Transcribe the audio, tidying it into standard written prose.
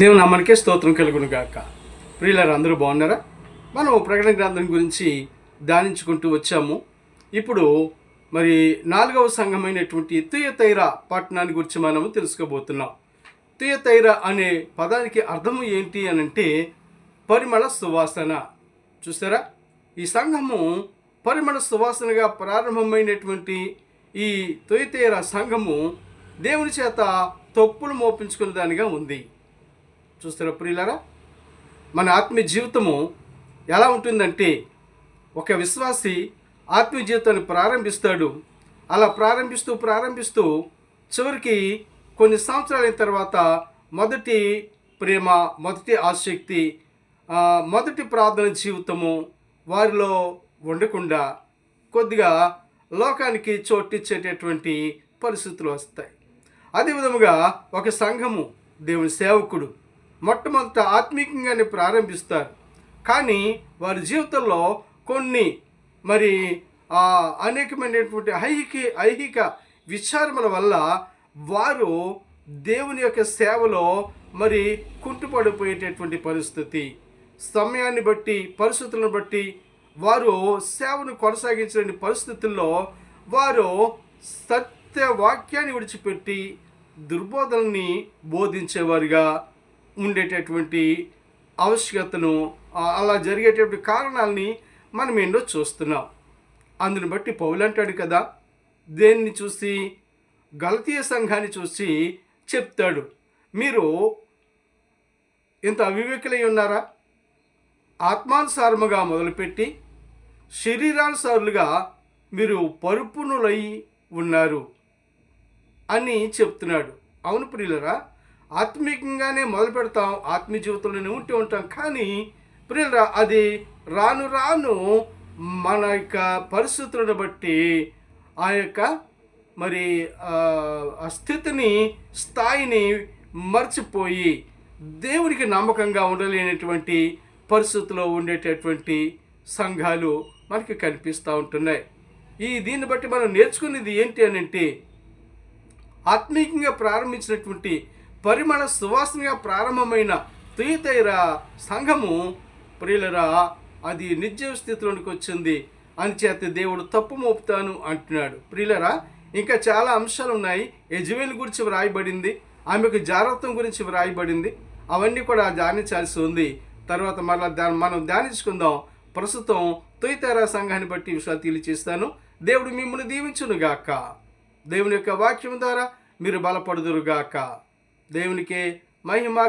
దేవుని నామానికే స్తోత్రం కలుగును గాక. ప్రియులారా, అందరూ బాగున్నారా? మనం ప్రకటన గ్రంథం గురించి ధ్యానించుకుంటూ వచ్చాము. ఇప్పుడు మరి 4వ సంఘమైనటువంటి తుయతైరా పట్టణాన్ని గురించి మనము తెలుసుకోబోతున్నాం. తుయతైరా అనే పదానికి అర్థము ఏంటి అని అంటే పరిమళ సువాసన. చూసారా, ఈ సంఘము పరిమళ సువాసనగా ప్రారంభమైనటువంటి ఈ తుయతైరా సంఘము దేవుని చేత తప్పులు మోపించుకునే దానిగా ఉంది. చూస్తారా ప్రియులారా, మన ఆత్మీయ జీవితము ఎలా ఉంటుందంటే, ఒక విశ్వాసి ఆత్మీయ జీవితాన్ని ప్రారంభిస్తాడు. అలా ప్రారంభిస్తూ చివరికి కొన్ని సంవత్సరాలైన తర్వాత మొదటి ప్రేమ, మొదటి ఆసక్తి, మొదటి ప్రార్థన జీవితము వారిలో ఉండకుండా కొద్దిగా లోకానికి చోటిచ్చేటటువంటి పరిస్థితులు వస్తాయి. అదేవిధముగా ఒక సంఘము, దేవుని సేవకుడు మొట్టమొదట ఆత్మీయంగానే ప్రారంభిస్తారు. కానీ వారి జీవితంలో కొన్ని మరి అనేకమైనటువంటి ఐహిక విచారముల వల్ల వారు దేవుని యొక్క సేవలో మరి కుంటుపడిపోయేటటువంటి పరిస్థితి, సమయాన్ని బట్టి పరిస్థితులను బట్టి వారు సేవను కొనసాగించలేని పరిస్థితుల్లో వారు సత్యవాక్యాన్ని విడిచిపెట్టి దుర్బోధనని బోధించేవారుగా ఉండేటటువంటి ఆవశ్యకతను, అలా జరిగేటటువంటి కారణాలని మనం ఎన్నో చూస్తున్నాం. అందుని బట్టి పౌలు అంటాడు కదా, దేన్ని చూసి? గలతీయ సంఘాన్ని చూసి చెప్తాడు, మీరు ఇంత అవివేకులై ఉన్నారా? ఆత్మానుసారముగా మొదలుపెట్టి శరీరానుసారులుగా మీరు పరుపునులై ఉన్నారు అని చెప్తున్నాడు. అవును ప్రియులరా, ఆత్మీయంగానే మొదలు పెడతాం, ఆత్మీయ జీవితంలోనే ఉంటాం. కానీ ప్రియులరా, అది రాను రాను మన యొక్క పరిస్థితులను బట్టి ఆ యొక్క మరి ఆ స్థితిని, స్థాయిని మర్చిపోయి దేవునికి నమ్మకంగా ఉండలేనటువంటి పరిస్థితుల్లో ఉండేటటువంటి సంఘాలు మనకి కనిపిస్తూ ఉంటున్నాయి. దీన్ని బట్టి మనం నేర్చుకునేది ఏంటి అని అంటే, ఆత్మీయంగా ప్రారంభించినటువంటి పరిమళ సువాసనగా ప్రారంభమైన తుయతైరా సంఘము ప్రియులరా, అది నిర్జీవ స్థితిలోనికి వచ్చింది. అందుచేత దేవుడు తప్పు మోపుతాను అంటున్నాడు. ప్రియులరా, ఇంకా చాలా అంశాలు ఉన్నాయి. యెజబెల్ గురించి వ్రాయబడింది, ఆమెకు జాగ్రత్త గురించి వ్రాయబడింది. అవన్నీ కూడా ధ్యానించాల్సి ఉంది. తర్వాత మరలా మనం ధ్యానించుకుందాం. ప్రస్తుతం తుయతైరా సంఘాన్ని బట్టి విషయాలు తెలియచేస్తాను. దేవుడు మిమ్మల్ని దీవించునుగాక. దేవుని యొక్క వాక్యం ద్వారా మీరు బలపడుదురుగాక. దేవునికే మహిమ